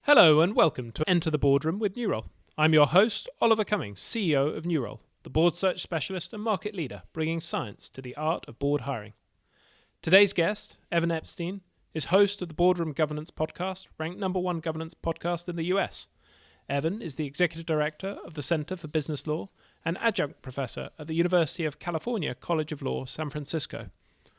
Hello and welcome to Enter the Boardroom with NewRoll. I'm your host, Oliver Cummings, CEO of NewRoll, the board search specialist and market leader, bringing science to the art of board hiring. Today's guest, Evan Epstein, is host of the Boardroom Governance podcast, ranked #1 governance podcast in the US. Evan is the executive director of the Center for Business Law and adjunct professor at the University of California College of Law, San Francisco,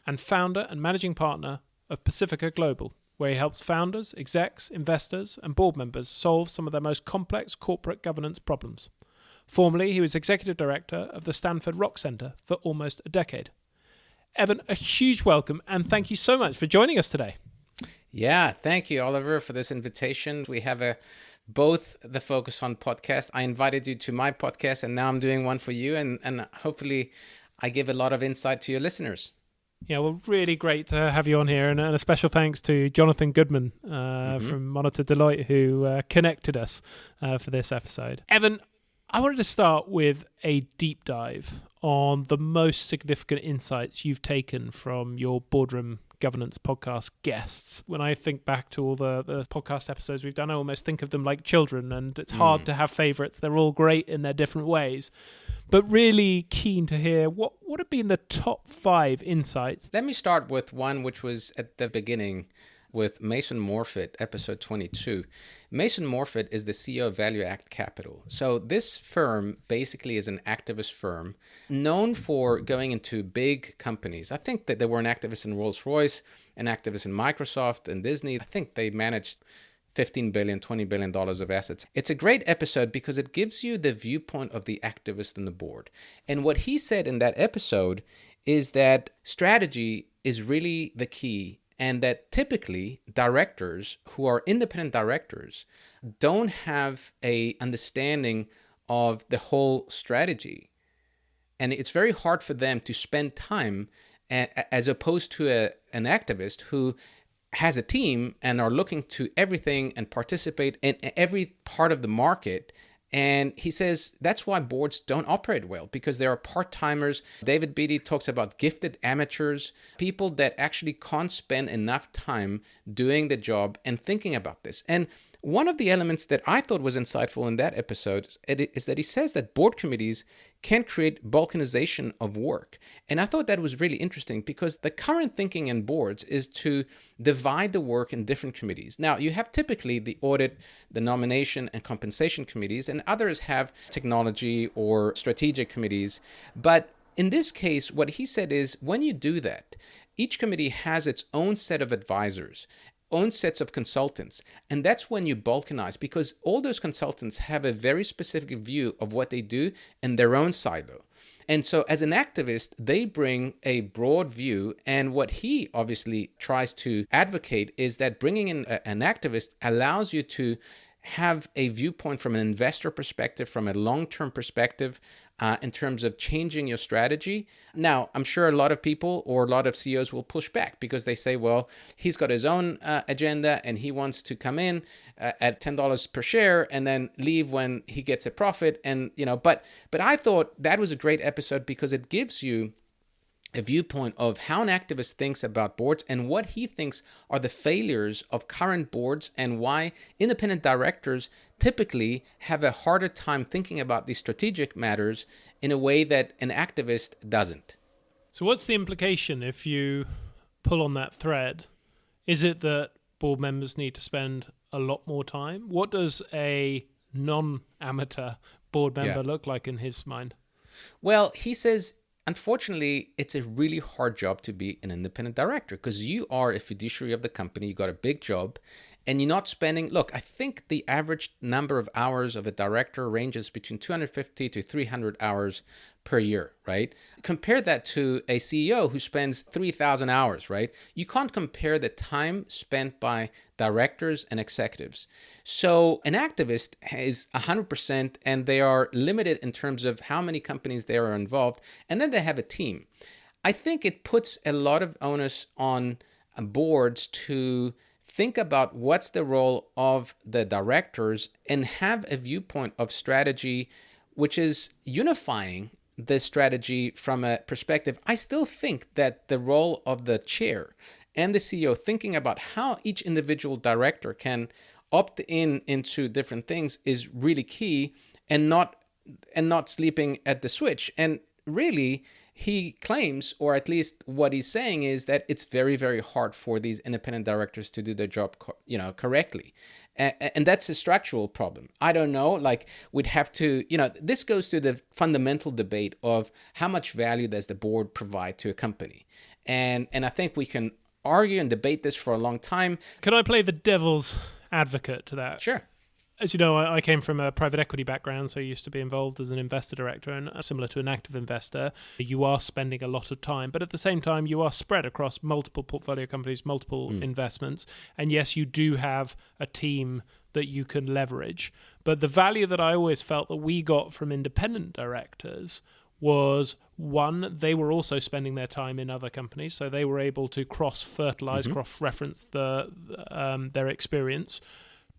and founder and managing partner of Pacifica Global, where he helps founders, execs, investors, and board members solve some of their most complex corporate governance problems. Formerly, he was executive director of the Stanford Rock Center for almost a decade. Evan, a huge welcome, and thank you so much for joining us today. Yeah, thank you, Oliver, for this invitation. We have both the focus on podcast. I invited you to my podcast, and now I'm doing one for you, and hopefully I give a lot of insight to your listeners. Yeah, well, really great to have you on here, and a special thanks to Jonathan Goodman from Monitor Deloitte, who connected us for this episode. Evan, I wanted to start with a deep dive on the most significant insights you've taken from your Boardroom Governance podcast guests. When I think back to all the podcast episodes we've done, I almost think of them like children, and it's hard to have favorites. They're all great in their different ways. But really keen to hear what have been the top 5 insights. Let me start with one which was at the beginning with Mason Morfitt, episode 22. Mason Morfitt is the CEO of Value Act Capital. So this firm basically is an activist firm known for going into big companies. I think that they were an activist in Rolls-Royce, an activist in Microsoft and Disney. I think they managed $15 billion, $20 billion of assets. It's a great episode because it gives you the viewpoint of the activist on the board. And what he said in that episode is that strategy is really the key, and that typically directors who are independent directors don't have a understanding of the whole strategy. And it's very hard for them to spend time as opposed to an activist who has a team and are looking to everything and participate in every part of the market. And he says that's why boards don't operate well, because there are part-timers. David Beatty talks about gifted amateurs, people that actually can't spend enough time doing the job and thinking about this. And one of the elements that I thought was insightful in that episode is that he says that board committees can create balkanization of work. And I thought that was really interesting because the current thinking in boards is to divide the work in different committees. Now, you have typically the audit, the nomination and compensation committees, and others have technology or strategic committees. But in this case, what he said is when you do that, each committee has its own set of advisors, own sets of consultants. And that's when you balkanize, because all those consultants have a very specific view of what they do in their own silo. And so as an activist, they bring a broad view. And what he obviously tries to advocate is that bringing in an activist allows you to have a viewpoint from an investor perspective, from a long-term perspective, in terms of changing your strategy. Now, I'm sure a lot of people or a lot of CEOs will push back because they say, well, he's got his own agenda and he wants to come in at $10 per share and then leave when he gets a profit. And, but I thought that was a great episode because it gives you a viewpoint of how an activist thinks about boards and what he thinks are the failures of current boards and why independent directors typically have a harder time thinking about these strategic matters in a way that an activist doesn't. So what's the implication if you pull on that thread? Is it that board members need to spend a lot more time? What does a non-amateur board member look like in his mind? Well, he says, unfortunately, it's a really hard job to be an independent director because you are a fiduciary of the company. You got a big job and you're not spending. Look, I think the average number of hours of a director ranges between 250 to 300 hours per year, right? Compare that to a CEO who spends 3,000 hours, right? You can't compare the time spent by directors and executives. So an activist is 100% and they are limited in terms of how many companies they are involved. And then they have a team. I think it puts a lot of onus on boards to think about what's the role of the directors and have a viewpoint of strategy which is unifying the strategy from a perspective. I still think that the role of the chair and the CEO thinking about how each individual director can opt in into different things is really key, and not sleeping at the switch. And really, he claims, or at least what he's saying, is that it's very, very hard for these independent directors to do their job, correctly. And that's a structural problem. I don't know, like we'd have to, this goes to the fundamental debate of how much value does the board provide to a company. And I think we can argue and debate this for a long time. Can I play the devil's advocate to that? Sure. As you know, I came from a private equity background, so I used to be involved as an investor director, and similar to an active investor, you are spending a lot of time, but at the same time, you are spread across multiple portfolio companies, multiple investments, and yes, you do have a team that you can leverage. But the value that I always felt that we got from independent directors was, one, they were also spending their time in other companies, so they were able to cross-fertilize, cross-reference their experience.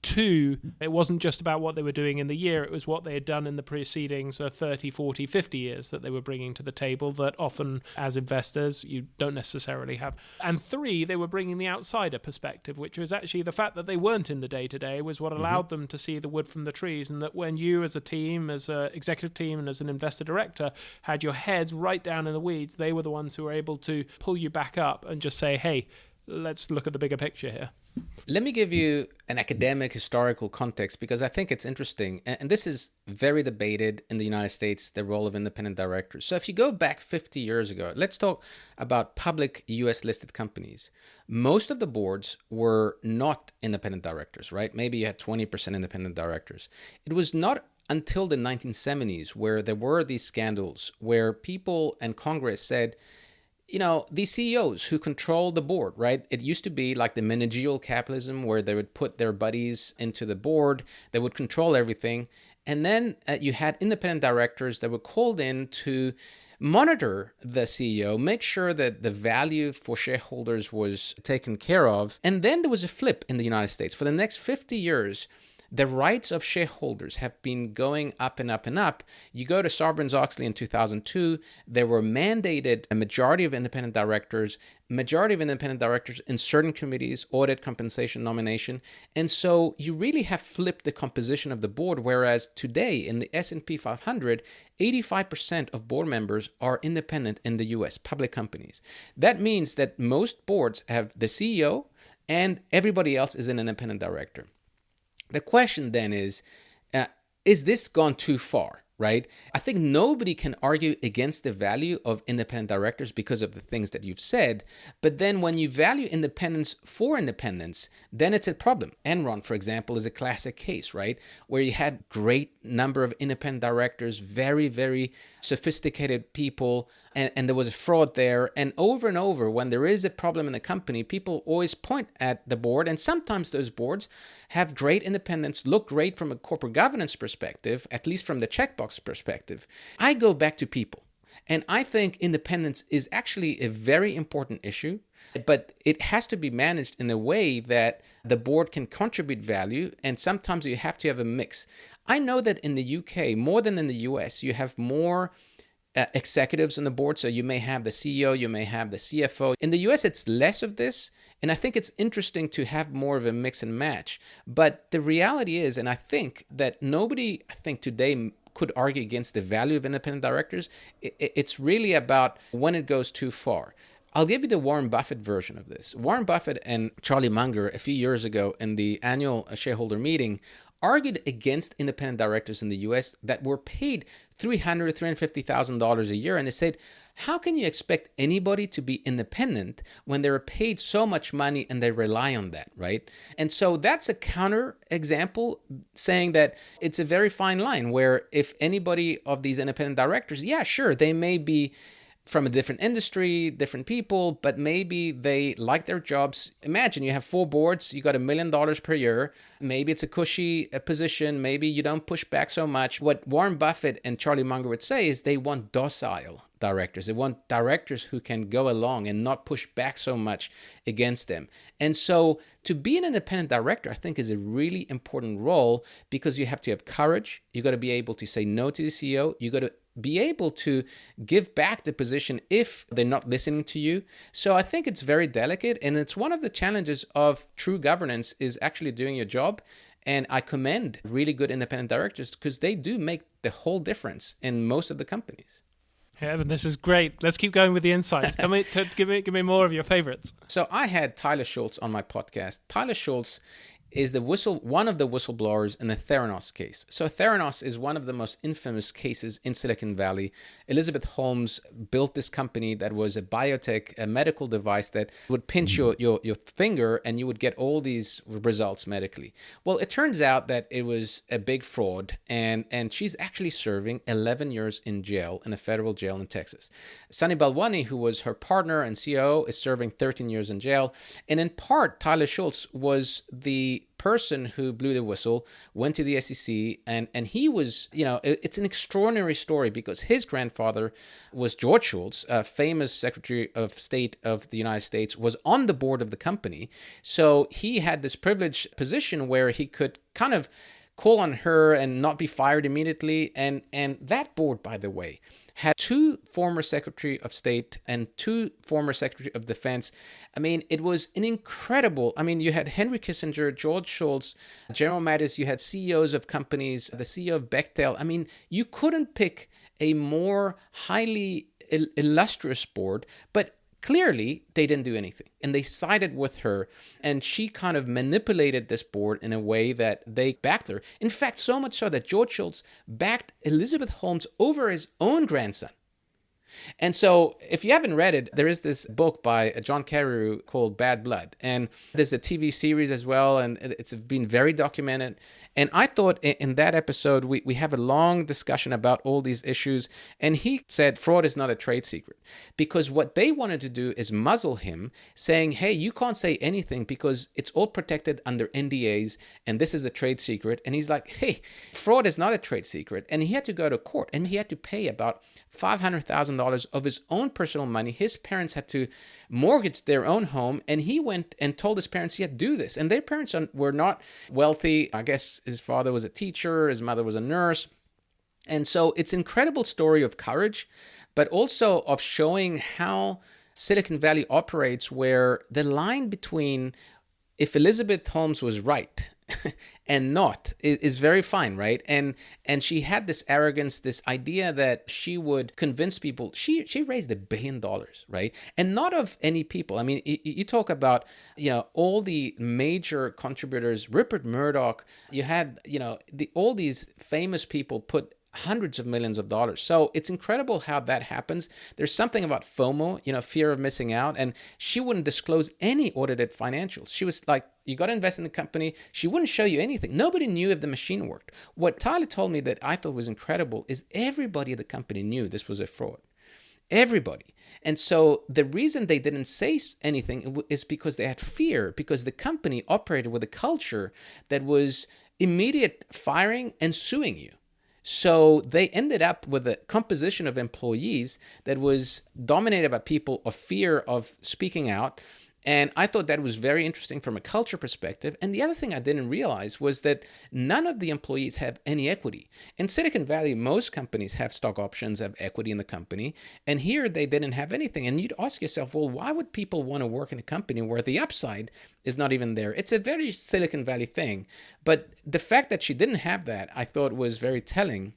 Two, it wasn't just about what they were doing in the year, it was what they had done in the preceding 30, 40, 50 years that they were bringing to the table that often, as investors, you don't necessarily have. And three, they were bringing the outsider perspective, which was actually the fact that they weren't in the day-to-day was what allowed them to see the wood from the trees, and that when you as a team, as an executive team and as an investor director, had your heads right down in the weeds, they were the ones who were able to pull you back up and just say, hey, let's look at the bigger picture here. Let me give you an academic historical context, because I think it's interesting. And this is very debated in the United States, the role of independent directors. So if you go back 50 years ago, let's talk about public US listed companies. Most of the boards were not independent directors, right? Maybe you had 20% independent directors. It was not until the 1970s where there were these scandals where people and Congress said, these CEOs who control the board, right? It used to be like the managerial capitalism where they would put their buddies into the board, they would control everything. And then you had independent directors that were called in to monitor the CEO, make sure that the value for shareholders was taken care of. And then there was a flip in the United States. For the next 50 years, the rights of shareholders have been going up and up and up. You go to Sarbanes-Oxley in 2002, there were mandated a majority of independent directors in certain committees, audit, compensation, nomination. And so you really have flipped the composition of the board, whereas today in the S&P 500, 85% of board members are independent in the US, public companies. That means that most boards have the CEO and everybody else is an independent director. The question then is this gone too far, right? I think nobody can argue against the value of independent directors because of the things that you've said. But then when you value independence for independence, then it's a problem. Enron, for example, is a classic case, right? Where you had great number of independent directors, very, very sophisticated people, and there was a fraud there. And over, when there is a problem in a company, people always point at the board. And sometimes those boards have great independence, look great from a corporate governance perspective, at least from the checkbox perspective. I go back to people. And I think independence is actually a very important issue, but it has to be managed in a way that the board can contribute value, and sometimes you have to have a mix. I know that in the UK, more than in the US, you have more executives on the board. So you may have the CEO, you may have the CFO. In the US, it's less of this. And I think it's interesting to have more of a mix and match. But the reality is, and I think that nobody, today could argue against the value of independent directors. It's really about when it goes too far. I'll give you the Warren Buffett version of this. Warren Buffett and Charlie Munger a few years ago in the annual shareholder meeting argued against independent directors in the US that were paid $300,000, $350,000 a year. And they said, how can you expect anybody to be independent when they're paid so much money and they rely on that, right? And so that's a counter example saying that it's a very fine line where if anybody of these independent directors, yeah, sure, they may be from a different industry, different people, but maybe they like their jobs. Imagine you have 4 boards, you got $1 million per year. Maybe it's a cushy position. Maybe you don't push back so much. What Warren Buffett and Charlie Munger would say is they want docile directors. They want directors who can go along and not push back so much against them. And so to be an independent director, I think, is a really important role because you have to have courage. You got to be able to say no to the CEO. You got to be able to give back the position if they're not listening to you. So I think it's very delicate, and it's one of the challenges of true governance is actually doing your job. And I commend really good independent directors because they do make the whole difference in most of the companies. Yeah, Evan, this is great. Let's keep going with the insights. Give me more of your favorites. So I had Tyler Shultz on my podcast. Tyler Shultz is one of the whistleblowers in the Theranos case. So Theranos is one of the most infamous cases in Silicon Valley. Elizabeth Holmes built this company that was a biotech, a medical device that would pinch your finger and you would get all these results medically. Well, it turns out that it was a big fraud, and she's actually serving 11 years in jail, in a federal jail in Texas. Sunny Balwani, who was her partner and COO, is serving 13 years in jail. And in part, Tyler Shultz was the person who blew the whistle, went to the SEC, and he was, it's an extraordinary story because his grandfather was George Shultz, a famous Secretary of State of the United States, was on the board of the company. So he had this privileged position where he could kind of call on her and not be fired immediately. And that board, by the way, had 2 former Secretary of State and 2 former Secretary of Defense. I mean, it was an incredible, you had Henry Kissinger, George Shultz, General Mattis, you had CEOs of companies, the CEO of Bechtel. I mean, you couldn't pick a more highly illustrious board, but clearly, they didn't do anything, and they sided with her, and she kind of manipulated this board in a way that they backed her. In fact, so much so that George Shultz backed Elizabeth Holmes over his own grandson. And so, if you haven't read it, there is this book by John Carreyrou called Bad Blood, and there's a TV series as well, and it's been very documented. And I thought in that episode, we have a long discussion about all these issues, and he said fraud is not a trade secret, because what they wanted to do is muzzle him, saying, hey, you can't say anything because it's all protected under NDAs, and this is a trade secret. And he's like, hey, fraud is not a trade secret. And he had to go to court, and he had to pay about $500,000 of his own personal money. His parents had to mortgage their own home, and he went and told his parents he had to do this. And their parents were not wealthy. I guess his father was a teacher, his mother was a nurse. And so it's an incredible story of courage, but also of showing how Silicon Valley operates, where the line between if Elizabeth Holmes was right and not is very fine, right? And she had this arrogance, this idea that she would convince people. She raised $1 billion, right? And not of any people. I mean, you talk about, all the major contributors, Rupert Murdoch, you had, all these famous people put hundreds of millions of dollars. So it's incredible how that happens. There's something about FOMO, fear of missing out. And she wouldn't disclose any audited financials. She was like, you got to invest in the company. She wouldn't show you anything. Nobody knew if the machine worked. What Tyler told me that I thought was incredible is everybody at the company knew this was a fraud. Everybody. And so the reason they didn't say anything is because they had fear, because the company operated with a culture that was immediate firing and suing you. So they ended up with a composition of employees that was dominated by people of fear of speaking out. And I thought that was very interesting from a culture perspective. And the other thing I didn't realize was that none of the employees have any equity. In Silicon Valley, most companies have stock options, have equity in the company. And here they didn't have anything. And you'd ask yourself, well, why would people want to work in a company where the upside is not even there? It's a very Silicon Valley thing. But the fact that she didn't have that, I thought was very telling.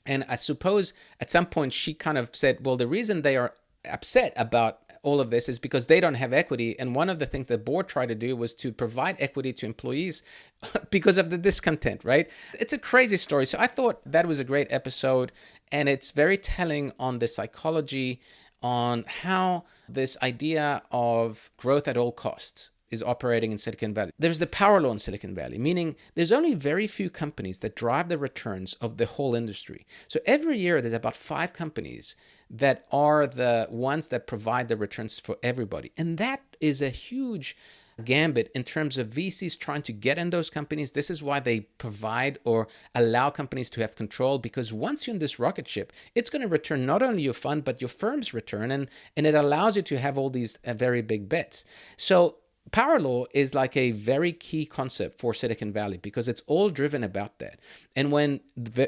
And I suppose at some point she kind of said, well, the reason they are upset about all of this is because they don't have equity. And one of the things the board tried to do was to provide equity to employees because of the discontent, right? It's a crazy story. So I thought that was a great episode. And it's very telling on the psychology, on how this idea of growth at all costs is operating in Silicon Valley. There's the power law in Silicon Valley, meaning there's only very few companies that drive the returns of the whole industry. So every year there's about 5 companies that are the ones that provide the returns for everybody. And that is a huge gambit in terms of VCs trying to get in those companies. This is why they provide or allow companies to have control, because once you're in this rocket ship, it's going to return not only your fund, but your firm's return. And it allows you to have all these very big bets. So power law is like a very key concept for Silicon Valley because it's all driven about that. And when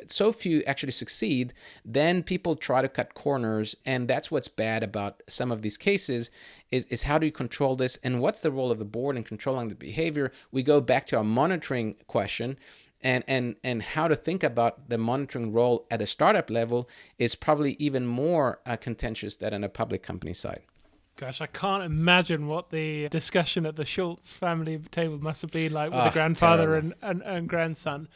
so few actually succeed, then people try to cut corners. And that's what's bad about some of these cases is how do you control this? And what's the role of the board in controlling the behavior? We go back to our monitoring question. And how to think about the monitoring role at a startup level is probably even more contentious than on a public company side. Gosh, I can't imagine what the discussion at the Shultz family table must have been like with the grandfather and grandson.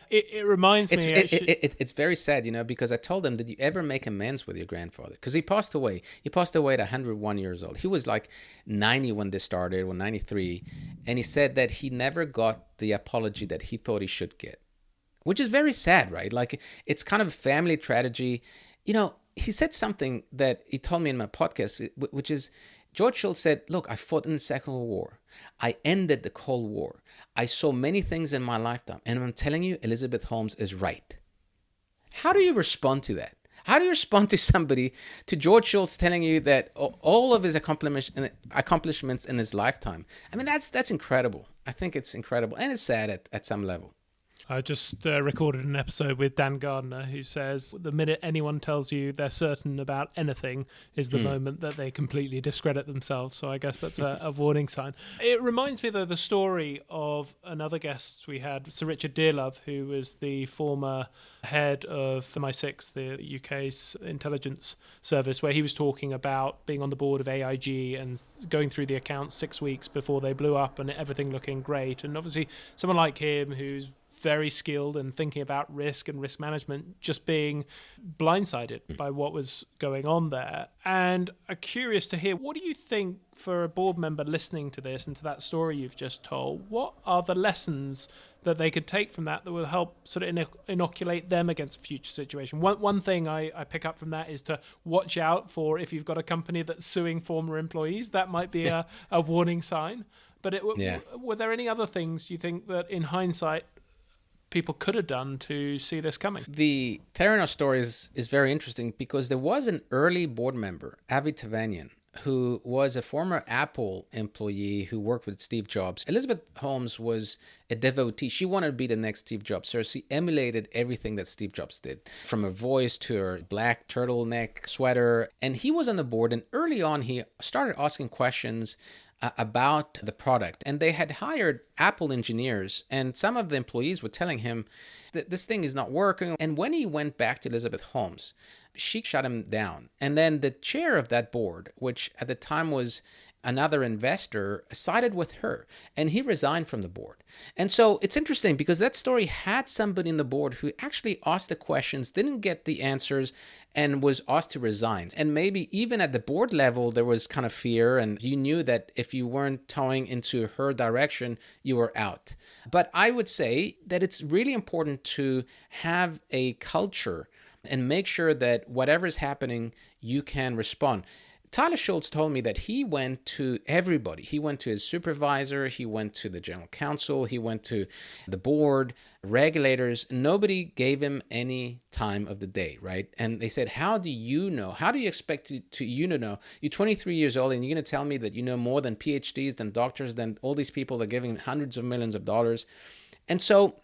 It reminds me... It's very sad, because I told him, did you ever make amends with your grandfather? Because he passed away. He passed away at 101 years old. He was like 90 when this started, or 93. And he said that he never got the apology that he thought he should get, which is very sad, right? Like, it's kind of a family tragedy. He said something that he told me in my podcast, which is, George Shultz said, look, I fought in the Second World War. I ended the Cold War. I saw many things in my lifetime. And I'm telling you, Elizabeth Holmes is right. How do you respond to that? How do you respond to somebody, to George Shultz telling you that all of his accomplishments in his lifetime? I mean, that's incredible. I think it's incredible. And it's sad at some level. I just recorded an episode with Dan Gardner who says the minute anyone tells you they're certain about anything is the moment that they completely discredit themselves. So I guess that's a warning sign. It reminds me, though, the story of another guest we had, Sir Richard Dearlove, who was the former head of MI6, the UK's intelligence service, where he was talking about being on the board of AIG and going through the accounts 6 weeks before they blew up and everything looking great. And obviously someone like him who's very skilled and thinking about risk and risk management, just being blindsided by what was going on there. And I'm curious to hear, what do you think for a board member listening to this and to that story you've just told, what are the lessons that they could take from that will help sort of inoculate them against a future situation? One thing I pick up from that is to watch out for if you've got a company that's suing former employees. That might be a warning sign. But were there any other things you think that in hindsight people could have done to see this coming? The Theranos story is very interesting because there was an early board member, Avi Tavanian, who was a former Apple employee who worked with Steve Jobs. Elizabeth Holmes was a devotee. She wanted to be the next Steve Jobs. So she emulated everything that Steve Jobs did, from her voice to her black turtleneck sweater. And he was on the board, and early on he started asking questions about the product. And they had hired Apple engineers, and some of the employees were telling him that this thing is not working. And when he went back to Elizabeth Holmes, she shut him down. And then the chair of that board, which at the time was another investor, sided with her, and he resigned from the board. And so it's interesting because that story had somebody in the board who actually asked the questions, didn't get the answers, and was asked to resign. And maybe even at the board level, there was kind of fear, and you knew that if you weren't towing into her direction, you were out. But I would say that it's really important to have a culture and make sure that whatever is happening, you can respond. Tyler Shultz told me that he went to everybody. He went to his supervisor, he went to the general counsel, he went to the board, regulators. Nobody gave him any time of the day, right? And they said, how do you know? How do you expect you to know? You're 23 years old and you're going to tell me that you know more than PhDs, than doctors, than all these people that are giving hundreds of millions of dollars. And so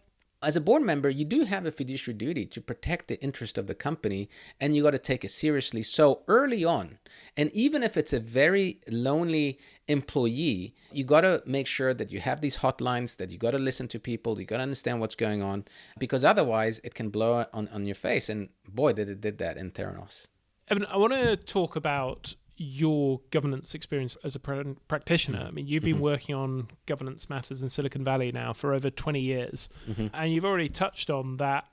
as a board member, you do have a fiduciary duty to protect the interest of the company, and you got to take it seriously. So early on, and even if it's a very lonely employee, you got to make sure that you have these hotlines, that you got to listen to people, you got to understand what's going on, because otherwise it can blow on your face. And boy, did it did that in Theranos. Evan, I want to talk about your governance experience as a practitioner. I mean, you've been working on governance matters in Silicon Valley now for over 20 years, and you've already touched on that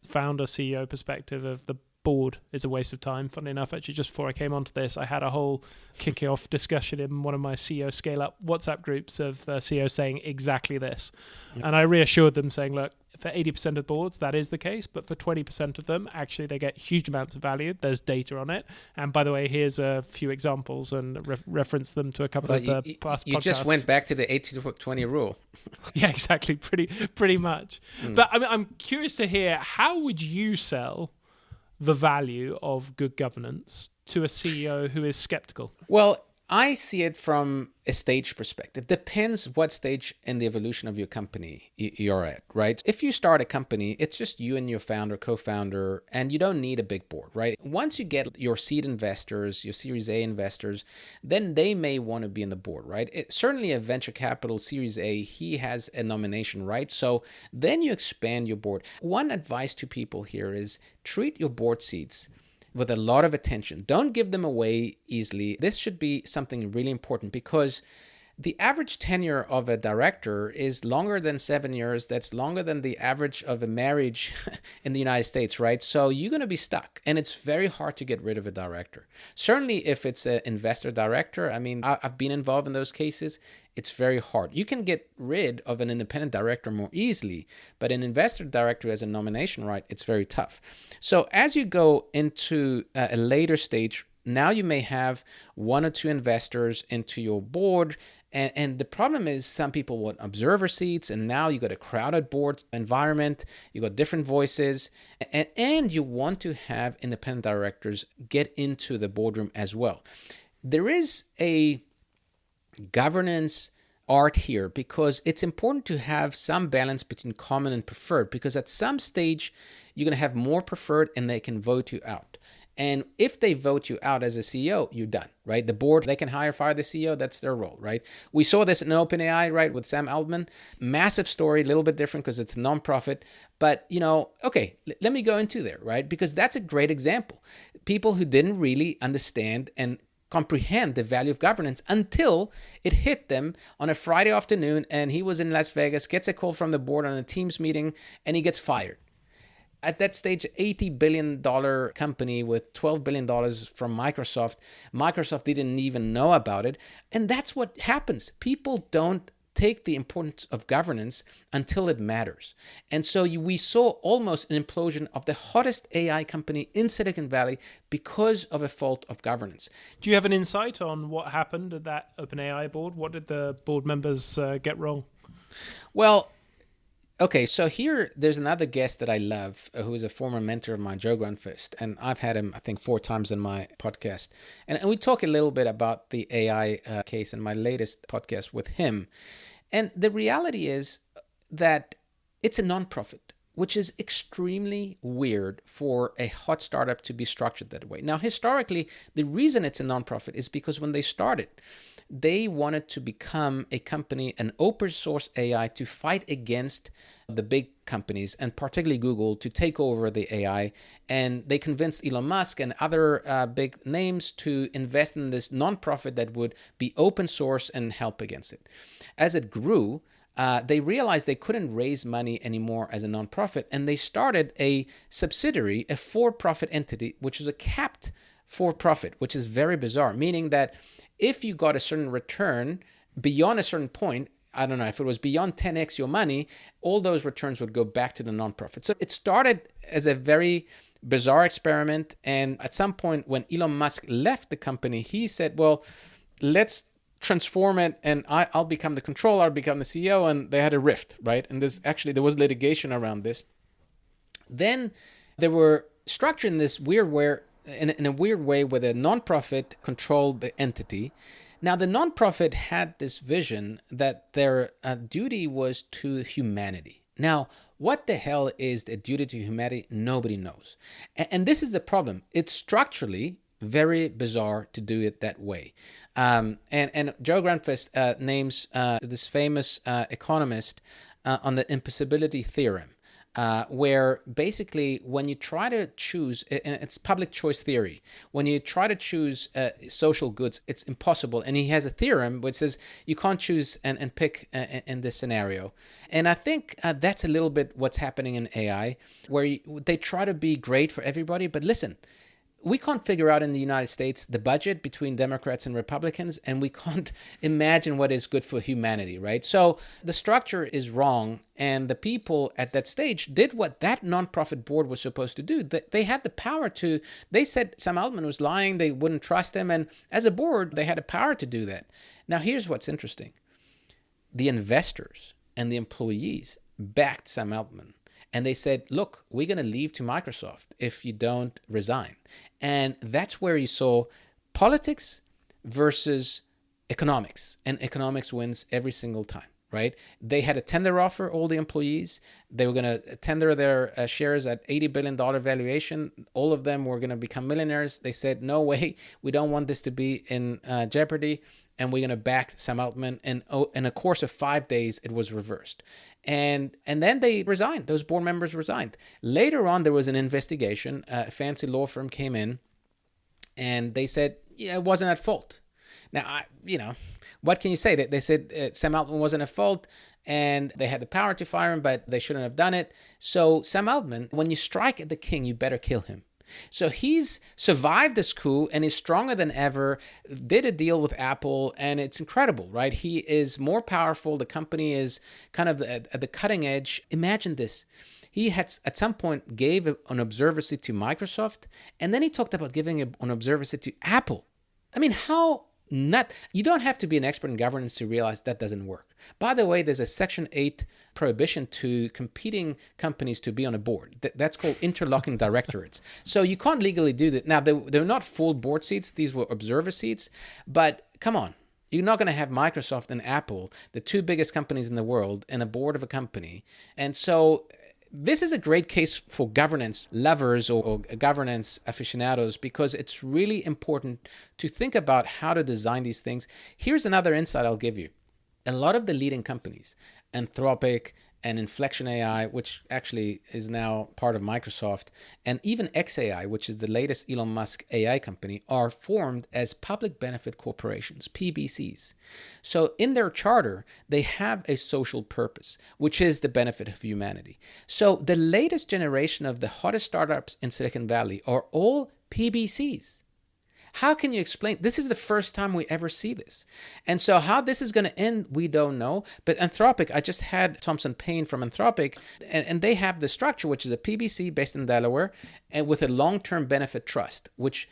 founder CEO perspective of the board is a waste of time. Funnily enough, actually, just before I came onto this, I had a whole kick-off discussion in one of my CEO scale-up WhatsApp groups of CEOs saying exactly this. And I reassured them saying, look, for 80% of boards, that is the case. But for 20% of them, actually, they get huge amounts of value. There's data on it. And by the way, here's a few examples and reference them to a couple of the past podcasts. You just went back to the 80-20 rule. Yeah, exactly. Pretty much. But I mean, I'm curious to hear, how would you sell the value of good governance to a CEO who is skeptical? Well, I see it from a stage perspective. Depends what stage in the evolution of your company you're at, right? If you start a company, it's just you and your founder, co-founder, and you don't need a big board, right? Once you get your seed investors, your Series A investors, then they may want to be in the board, right? Certainly a venture capital Series A, he has a nomination, right? So then you expand your board. One advice to people here is treat your board seats with a lot of attention. Don't give them away easily. This should be something really important because the average tenure of a director is longer than 7 years. That's longer than the average of a marriage in the United States, right? So you're going to be stuck, and it's very hard to get rid of a director. Certainly if it's an investor director, I mean, I've been involved in those cases. It's very hard. You can get rid of an independent director more easily, but an investor director has a nomination right, it's very tough. So as you go into a later stage, now you may have one or two investors into your board. And the problem is some people want observer seats, and now you got a crowded board environment, you got different voices, and you want to have independent directors get into the boardroom as well. There is a governance art here because it's important to have some balance between common and preferred, because at some stage you're going to have more preferred and they can vote you out. And if they vote you out as a CEO, you're done, right? The board, they can fire the CEO. That's their role, right? We saw this in OpenAI, right, with Sam Altman. Massive story, a little bit different because it's a nonprofit. But, okay, let me go into there, right? Because that's a great example. People who didn't really understand and comprehend the value of governance until it hit them on a Friday afternoon, and he was in Las Vegas, gets a call from the board on a Teams meeting, and he gets fired. At that stage, $80 billion company with $12 billion from Microsoft. Microsoft didn't even know about it. And that's what happens. People don't take the importance of governance until it matters. And so we saw almost an implosion of the hottest AI company in Silicon Valley because of a fault of governance. Do you have an insight on what happened at that OpenAI board? What did the board members get wrong? Well, okay, so here there's another guest that I love who is a former mentor of mine, Joe Grunfist, and I've had him, I think, 4 times in my podcast. And we talk a little bit about the AI case in my latest podcast with him. And the reality is that it's a nonprofit, which is extremely weird for a hot startup to be structured that way. Now, historically, the reason it's a nonprofit is because when they started, they wanted to become a company, an open source AI, to fight against the big companies, and particularly Google, to take over the AI. And they convinced Elon Musk and other big names to invest in this nonprofit that would be open source and help against it. As it grew, they realized they couldn't raise money anymore as a nonprofit, and they started a subsidiary, a for-profit entity, which is a capped for-profit, which is very bizarre, meaning that if you got a certain return beyond a certain point, I don't know, if it was beyond 10x your money, all those returns would go back to the nonprofit. So it started as a very bizarre experiment. And at some point when Elon Musk left the company, he said, well, let's transform it and I'll become the controller, I'll become the CEO. And they had a rift, right? And there was litigation around this. Then they were structured in this weird in a weird way where the nonprofit controlled the entity. Now, the nonprofit had this vision that their duty was to humanity. Now, what the hell is the duty to humanity? Nobody knows. And this is the problem. It's structurally very bizarre to do it that way. And Joe Grunfist names this famous economist on the impossibility theorem. Where basically when you try to choose, and it's public choice theory, when you try to choose social goods, it's impossible. And he has a theorem which says you can't choose and pick in this scenario. And I think that's a little bit what's happening in AI, where they try to be great for everybody. But listen, we can't figure out in the United States the budget between Democrats and Republicans, and we can't imagine what is good for humanity, right? So the structure is wrong, and the people at that stage did what that nonprofit board was supposed to do. They had the power to, they said Sam Altman was lying, they wouldn't trust him, and as a board, they had the power to do that. Now, here's what's interesting. The investors and the employees backed Sam Altman. And they said, look, we're going to leave to Microsoft if you don't resign. And that's where you saw politics versus economics, and economics wins every single time, right? They had a tender offer, all the employees. They were going to tender their shares at $80 billion valuation. All of them were going to become millionaires. They said, no way, we don't want this to be in jeopardy, and we're going to back Sam Altman. And in a course of 5 days, it was reversed. And then they resigned. Those board members resigned. Later on, there was an investigation. A fancy law firm came in, and they said, yeah, it wasn't at fault. Now, what can you say? They said Sam Altman wasn't at fault, and they had the power to fire him, but they shouldn't have done it. So Sam Altman, when you strike at the king, you better kill him. So he's survived this coup and is stronger than ever, did a deal with Apple, and it's incredible, right? He is more powerful. The company is kind of at the cutting edge. Imagine this. He had at some point gave an observer seat to Microsoft, and then he talked about giving an observer seat to Apple. I mean, you don't have to be an expert in governance to realize that doesn't work. By the way, there's a Section 8 prohibition to competing companies to be on a board. That's called interlocking directorates. So you can't legally do that. Now, they're not full board seats. These were observer seats. But come on. You're not going to have Microsoft and Apple, the two biggest companies in the world, in a board of a company. And so this is a great case for governance lovers or governance aficionados, because it's really important to think about how to design these things. Here's another insight I'll give you. A lot of the leading companies, Anthropic and Inflection AI, which actually is now part of Microsoft, and even XAI, which is the latest Elon Musk AI company, are formed as public benefit corporations, PBCs. So in their charter, they have a social purpose, which is the benefit of humanity. So the latest generation of the hottest startups in Silicon Valley are all PBCs. How can you explain? This is the first time we ever see this. And so how this is going to end, we don't know. But Anthropic, I just had Thompson Paine from Anthropic, and they have the structure, which is a PBC based in Delaware, and with a long-term benefit trust, which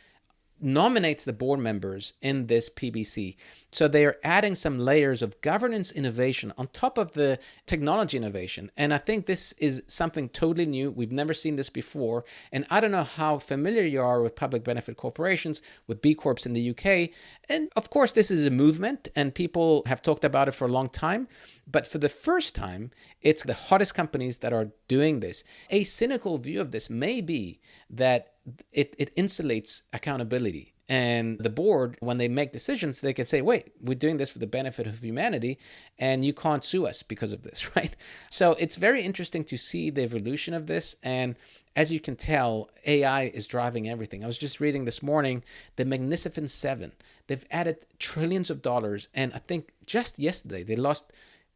nominates the board members in this PBC. So they are adding some layers of governance innovation on top of the technology innovation. And I think this is something totally new. We've never seen this before. And I don't know how familiar you are with public benefit corporations, with B Corps in the UK. And of course, this is a movement and people have talked about it for a long time. But for the first time, it's the hottest companies that are doing this. A cynical view of this may be that it insulates accountability. And the board, when they make decisions, they can say, wait, we're doing this for the benefit of humanity, and you can't sue us because of this, right? So it's very interesting to see the evolution of this. And as you can tell, AI is driving everything. I was just reading this morning, the Magnificent Seven. They've added trillions of dollars. And I think just yesterday, they lost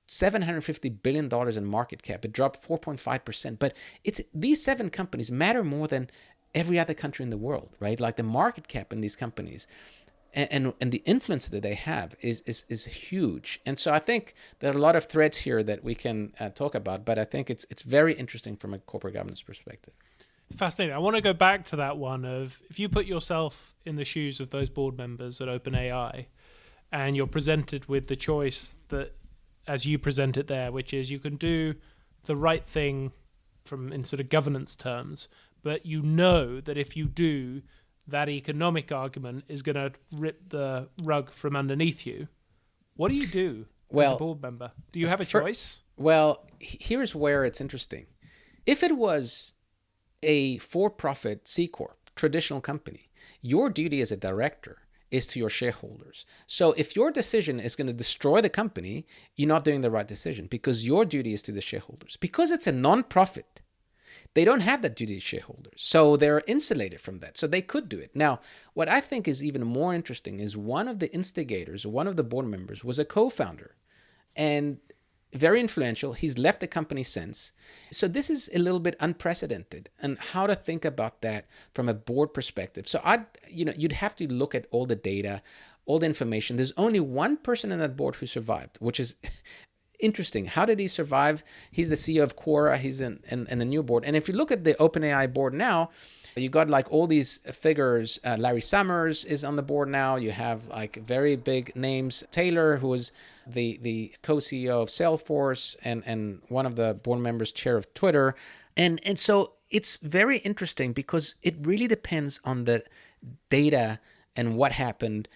$750 billion in market cap. It dropped 4.5%. But these 7 companies matter more than every other country in the world, right? Like the market cap in these companies and the influence that they have is huge. And so I think there are a lot of threads here that we can talk about, but I think it's very interesting from a corporate governance perspective. Fascinating. I want to go back to that one of, if you put yourself in the shoes of those board members at OpenAI and you're presented with the choice that, as you present it there, which is you can do the right thing in sort of governance terms, but you know that if you do, that economic argument is going to rip the rug from underneath you. What do you do as a board member? Do you have a choice? Well, here's where it's interesting. If it was a for-profit C Corp, traditional company, your duty as a director is to your shareholders. So if your decision is going to destroy the company, you're not doing the right decision because your duty is to the shareholders. Because it's a non-profit, they don't have that duty to shareholders. So they're insulated from that. So they could do it. Now, what I think is even more interesting is one of the instigators, one of the board members, was a co-founder and very influential. He's left the company since. So this is a little bit unprecedented, and how to think about that from a board perspective. So you'd have to look at all the data, all the information. There's only one person in that board who survived, which is interesting. How did he survive? He's the CEO of Quora. He's in the new board. And if you look at the OpenAI board now, you got like all these figures. Larry Summers is on the board now. You have like very big names. Taylor, who was the co-CEO of Salesforce and one of the board members, chair of Twitter. And so it's very interesting because it really depends on the data and what happened.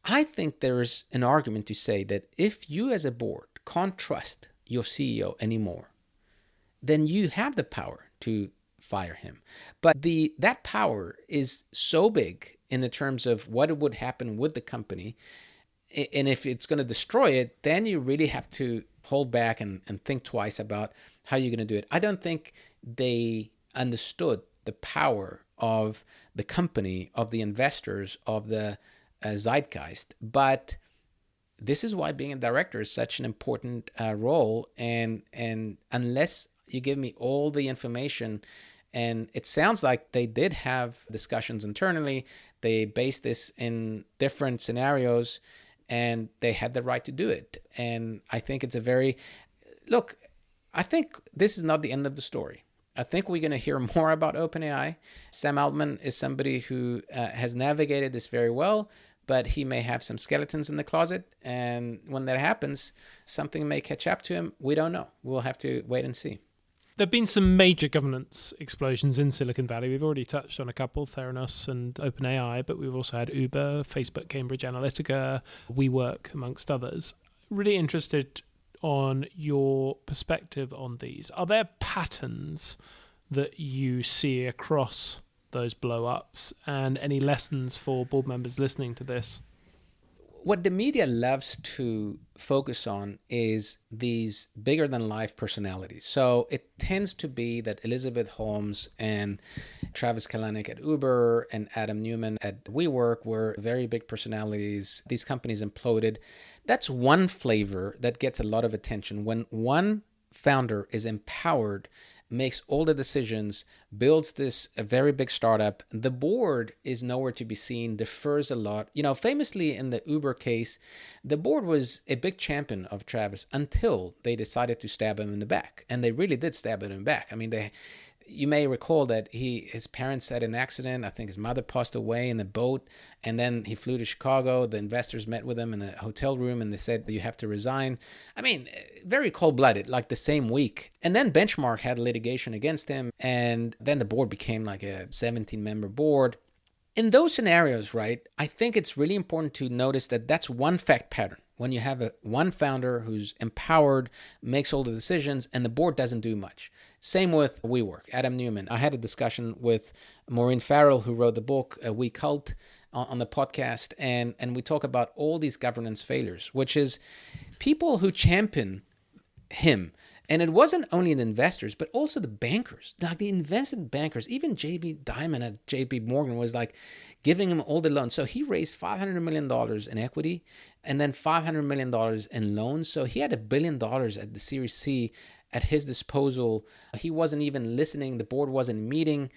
I think there's an argument to say that if you as a board can't trust your CEO anymore, then you have the power to fire him. But that power is so big in the terms of what would happen with the company. And if it's going to destroy it, then you really have to hold back and think twice about how you're going to do it. I don't think they understood the power of the company, of the investors, of the zeitgeist. But this is why being a director is such an important role. And unless you give me all the information, and it sounds like they did have discussions internally, they based this in different scenarios, and they had the right to do it. And I think it's I think this is not the end of the story. I think we're going to hear more about OpenAI. Sam Altman is somebody who has navigated this very well, but he may have some skeletons in the closet. And when that happens, something may catch up to him. We don't know. We'll have to wait and see. There have been some major governance explosions in Silicon Valley. We've already touched on a couple, Theranos and OpenAI, but we've also had Uber, Facebook, Cambridge Analytica, WeWork, amongst others. Really interested on your perspective on these. Are there patterns that you see across those blow-ups, and any lessons for board members listening to this? What the media loves to focus on is these bigger-than-life personalities. So it tends to be that Elizabeth Holmes and Travis Kalanick at Uber and Adam Neumann at WeWork were very big personalities. These companies imploded. That's one flavor that gets a lot of attention. When one founder is empowered, makes all the decisions, builds this a very big startup, the board is nowhere to be seen, defers a lot. Famously in the Uber case, the board was a big champion of Travis until they decided to stab him in the back. And they really did stab him in the back. I mean, you may recall that his parents had an accident. I think his mother passed away in the boat, and then he flew to Chicago. The investors met with him in a hotel room, and they said, you have to resign. I mean, very cold-blooded, like the same week. And then Benchmark had litigation against him, and then the board became like a 17-member board. In those scenarios, right, I think it's really important to notice that that's one fact pattern. When you have one founder who's empowered, makes all the decisions, and the board doesn't do much. Same with WeWork, Adam Neumann. I had a discussion with Maureen Farrell, who wrote the book, We Cult, on the podcast, and we talk about all these governance failures, which is people who champion him. And it wasn't only the investors, but also the bankers, like the invested bankers. Even J.B. Diamond at J.P. Morgan was like giving him all the loans. So he raised $500 million in equity and then $500 million in loans. So he had $1 billion at the Series C at his disposal. He wasn't even listening. The board wasn't meeting.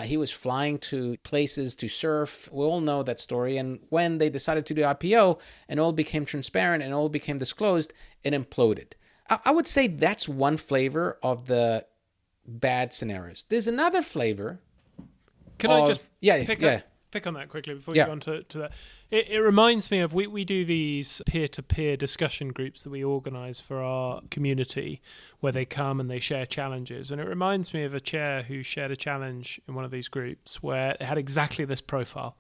He was flying to places to surf. We all know that story. And when they decided to do IPO and all became transparent and all became disclosed, it imploded. I would say that's one flavor of the bad scenarios. There's another flavor. Can I just pick on that quickly before you go on to that? It reminds me of, we do these peer-to-peer discussion groups that we organize for our community where they come and they share challenges. And it reminds me of a chair who shared a challenge in one of these groups where it had exactly this profile.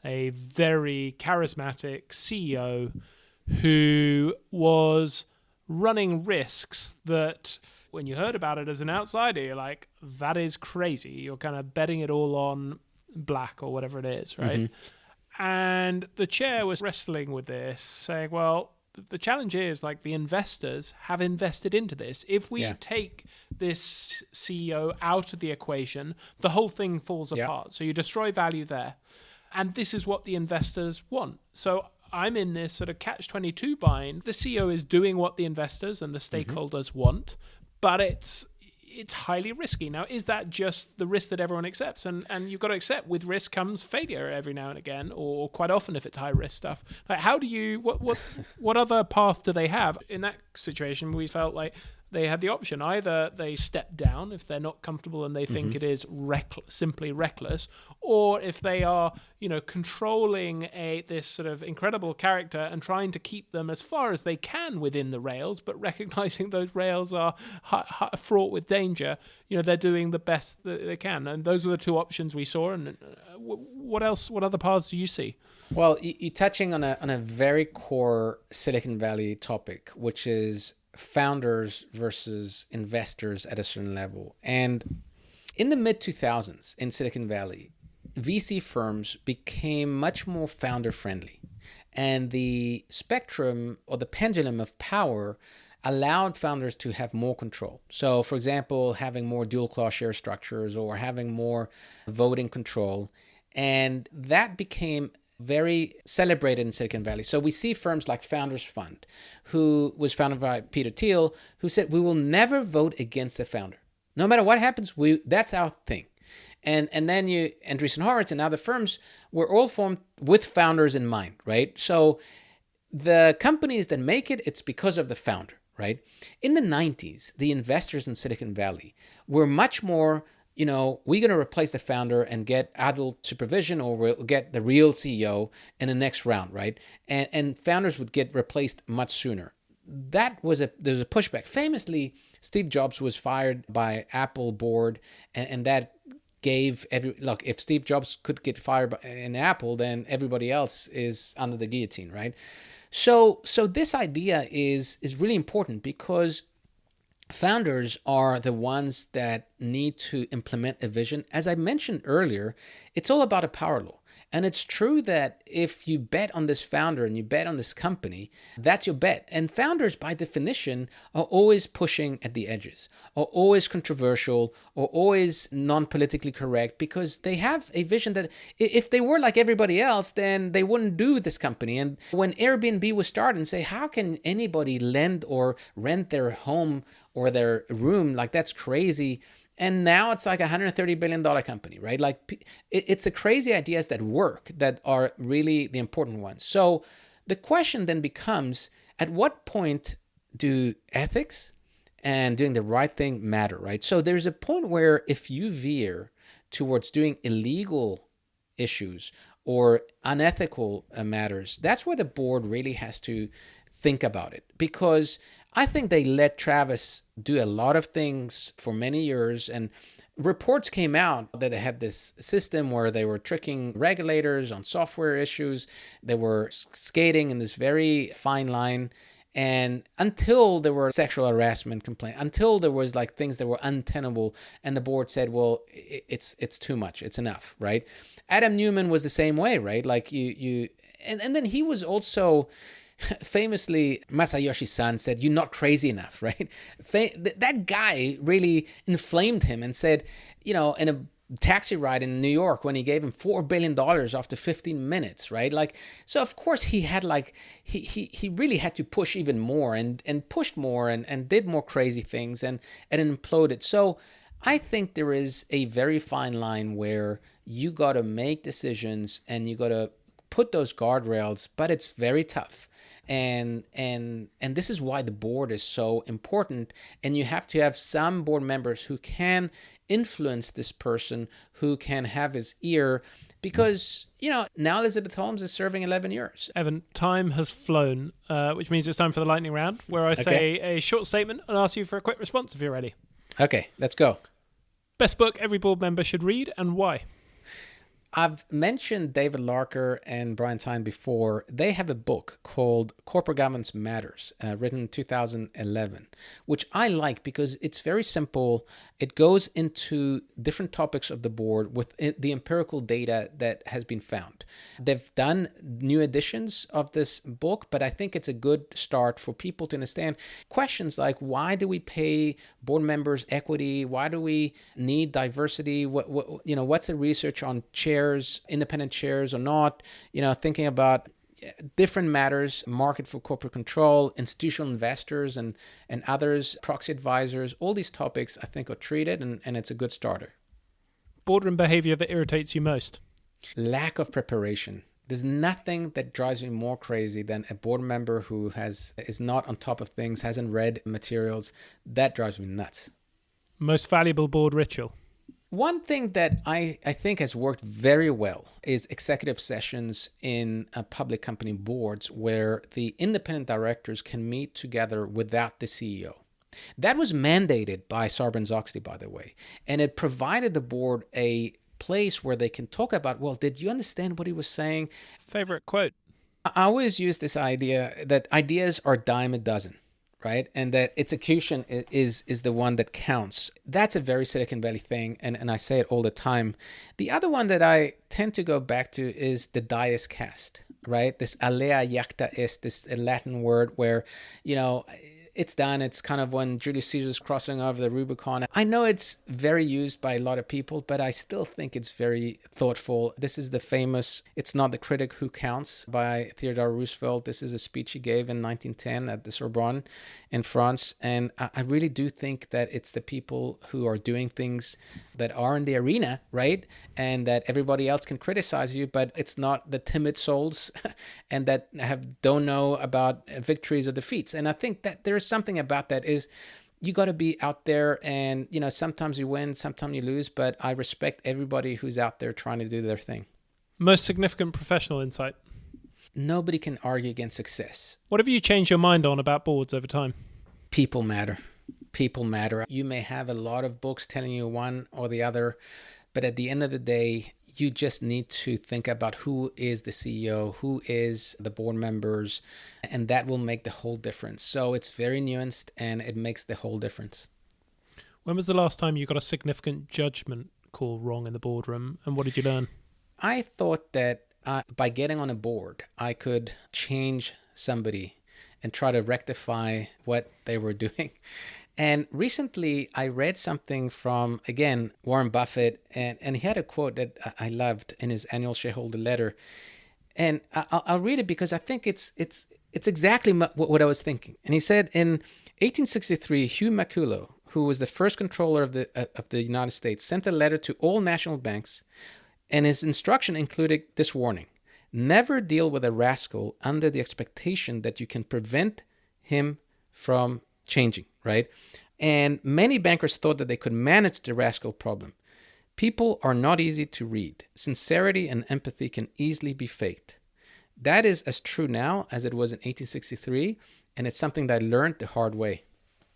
A very charismatic CEO who was running risks that when you heard about it as an outsider, you're like, that is crazy. You're kind of betting it all on black or whatever it is, right? Mm-hmm. And the chair was wrestling with this, saying, well, the challenge is like the investors have invested into this. If we take this CEO out of the equation, the whole thing falls apart. So you destroy value there. And this is what the investors want. So I'm in this sort of catch-22 bind. The CEO is doing what the investors and the stakeholders want, but it's highly risky. Now, is that just the risk that everyone accepts? And you've got to accept with risk comes failure every now and again, or quite often if it's high-risk stuff. Like, how do you, what other path do they have? In that situation, we felt like they had the option. Either they step down if they're not comfortable and they think it is simply reckless, or if they are, controlling this sort of incredible character and trying to keep them as far as they can within the rails, but recognizing those rails are fraught with danger. They're doing the best that they can. And those are the two options we saw. And what else? What other paths do you see? Well, you're touching on a very core Silicon Valley topic, which is founders versus investors at a certain level. And in the mid 2000s in Silicon Valley, VC firms became much more founder friendly. And the spectrum or the pendulum of power allowed founders to have more control. So, for example, having more dual class share structures or having more voting control. And that became very celebrated in Silicon Valley. So we see firms like Founders Fund, who was founded by Peter Thiel, who said, we will never vote against the founder. No matter what happens, that's our thing. And then Andreessen Horowitz and other firms were all formed with founders in mind, right? So the companies that make it, it's because of the founder, right? In the 90s, the investors in Silicon Valley were much more, we're going to replace the founder and get adult supervision, or we'll get the real CEO in the next round, right? And founders would get replaced much sooner. There's a pushback. Famously, Steve Jobs was fired by Apple board, and that gave if Steve Jobs could get fired in Apple, then everybody else is under the guillotine, right? So this idea is really important, because founders are the ones that need to implement a vision. As I mentioned earlier, it's all about a power law. And it's true that if you bet on this founder and you bet on this company, that's your bet. And founders, by definition, are always pushing at the edges, are always controversial, or always non-politically correct, because they have a vision that if they were like everybody else, then they wouldn't do this company. And when Airbnb was started, and say, how can anybody lend or rent their home or their room? Like, that's crazy. And now it's like a $130 billion company, right? Like, it's the crazy ideas that work that are really the important ones. So the question then becomes, at what point do ethics and doing the right thing matter, right? So there's a point where if you veer towards doing illegal issues or unethical matters, that's where the board really has to think about it. Because I think they let Travis do a lot of things for many years, and reports came out that they had this system where they were tricking regulators on software issues. They were skating in this very fine line. And until there were sexual harassment complaints, until there was like things that were untenable, and the board said, well, it's too much, it's enough, right? Adam Newman was the same way, right? Like and then he was also... Famously, Masayoshi Son said, you're not crazy enough, right? That guy really inflamed him and said, in a taxi ride in New York when he gave him $4 billion after 15 minutes, right? Like, so of course he had he really had to push even more and pushed more and did more crazy things and imploded. So I think there is a very fine line where you got to make decisions and you got to put those guardrails, but it's very tough. And this is why the board is so important. And you have to have some board members who can influence this person, who can have his ear, because, now Elizabeth Holmes is serving 11 years. Evan, time has flown, which means it's time for the lightning round, where I say a short statement and ask you for a quick response if you're ready. Okay, let's go. Best book every board member should read, and why? I've mentioned David Larker and Brian Tyne before. They have a book called Corporate Governance Matters, written in 2011, which I like because it's very simple. It goes into different topics of the board with the empirical data that has been found. They've done new editions of this book, but I think it's a good start for people to understand questions like, why do we pay board members equity? Why do we need diversity? What's the research on chairs, independent chairs or not? Thinking about different matters, market for corporate control, institutional investors and others, proxy advisors, all these topics I think are treated and it's a good starter. Boardroom behavior that irritates you most? Lack of preparation. There's nothing that drives me more crazy than a board member who is not on top of things, hasn't read materials. That drives me nuts. Most valuable board ritual? One thing that I think has worked very well is executive sessions in public company boards where the independent directors can meet together without the CEO. That was mandated by Sarbanes-Oxley, by the way, and it provided the board a place where they can talk about, well, did you understand what he was saying? Favorite quote? I always use this idea that ideas are dime a dozen, right? And that execution is the one that counts. That's a very Silicon Valley thing, and I say it all the time. The other one that I tend to go back to is the die is cast, right? This alea jacta est, this Latin word where, it's done. It's kind of when Julius Caesar's crossing over the Rubicon. I know it's very used by a lot of people, but I still think it's very thoughtful. This is the famous "It's Not the Critic Who Counts" by Theodore Roosevelt. This is a speech he gave in 1910 at the Sorbonne in France. And I really do think that it's the people who are doing things that are in the arena, right? And that everybody else can criticize you, but it's not the timid souls and that don't know about victories or defeats. And I think that there's something about that is you got to be out there and, sometimes you win, sometimes you lose, but I respect everybody who's out there trying to do their thing. Most significant professional insight? Nobody can argue against success. What have you changed your mind on about boards over time? People matter. People matter. You may have a lot of books telling you one or the other, but at the end of the day, you just need to think about who is the CEO, who is the board members, and that will make the whole difference. So it's very nuanced and it makes the whole difference. When was the last time you got a significant judgment call wrong in the boardroom, and what did you learn? I thought that by getting on a board, I could change somebody and try to rectify what they were doing. And recently I read something from, again, Warren Buffett, and he had a quote that I loved in his annual shareholder letter. And I'll read it because I think it's exactly what I was thinking. And he said, in 1863, Hugh Maculo, who was the first controller of the United States, sent a letter to all national banks, and his instruction included this warning: never deal with a rascal under the expectation that you can prevent him from changing, right? And many bankers thought that they could manage the rascal problem. People are not easy to read. Sincerity and empathy can easily be faked. That is as true now as it was in 1863, and it's something that I learned the hard way.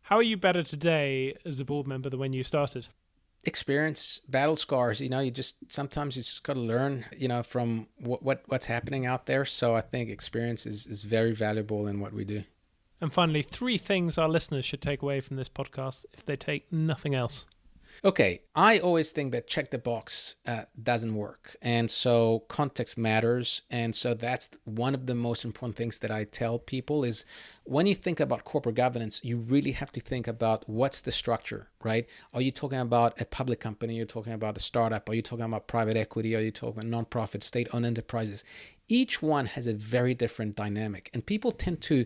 How are you better today as a board member than when you started? Experience, battle scars, sometimes you just got to learn, from what's happening out there. So I think experience is very valuable in what we do. And finally, 3 things our listeners should take away from this podcast if they take nothing else. Okay, I always think that check the box doesn't work. And so context matters. And so that's one of the most important things that I tell people is when you think about corporate governance, you really have to think about what's the structure, right? Are you talking about a public company? Are you talking about a startup? Are you talking about private equity? Are you talking about nonprofit, state-owned enterprises? Each one has a very different dynamic. And people tend to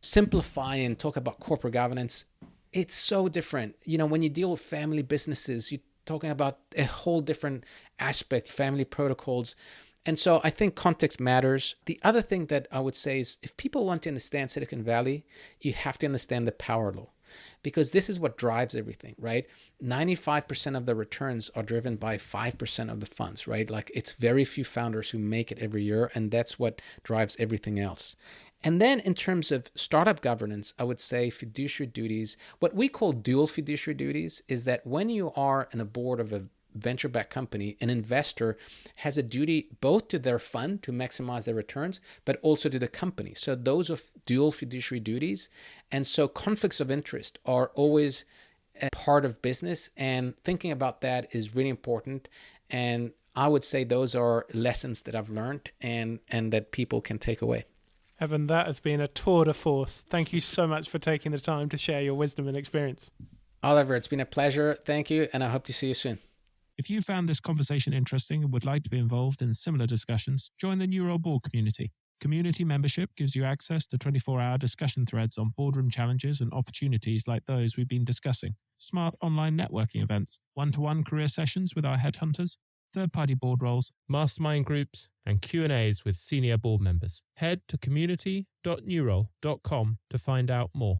simplify and talk about corporate governance. It's so different. When you deal with family businesses, you're talking about a whole different aspect, family protocols. And so I think context matters. The other thing that I would say is if people want to understand Silicon Valley, you have to understand the power law, because this is what drives everything, right? 95% of the returns are driven by 5% of the funds, right? Like it's very few founders who make it every year, and that's what drives everything else. And then in terms of startup governance, I would say fiduciary duties. What we call dual fiduciary duties is that when you are in the board of a venture-backed company, an investor has a duty both to their fund to maximize their returns, but also to the company. So those are dual fiduciary duties. And so conflicts of interest are always a part of business, and thinking about that is really important. And I would say those are lessons that I've learned and that people can take away. Evan, that has been a tour de force. Thank you so much for taking the time to share your wisdom and experience. Oliver, it's been a pleasure. Thank you, and I hope to see you soon. If you found this conversation interesting and would like to be involved in similar discussions, join the New Role Board community. Community membership gives you access to 24-hour discussion threads on boardroom challenges and opportunities like those we've been discussing, smart online networking events, one-to-one career sessions with our headhunters, third-party board roles, mastermind groups, and Q&As with senior board members. Head to community.newrole.com to find out more.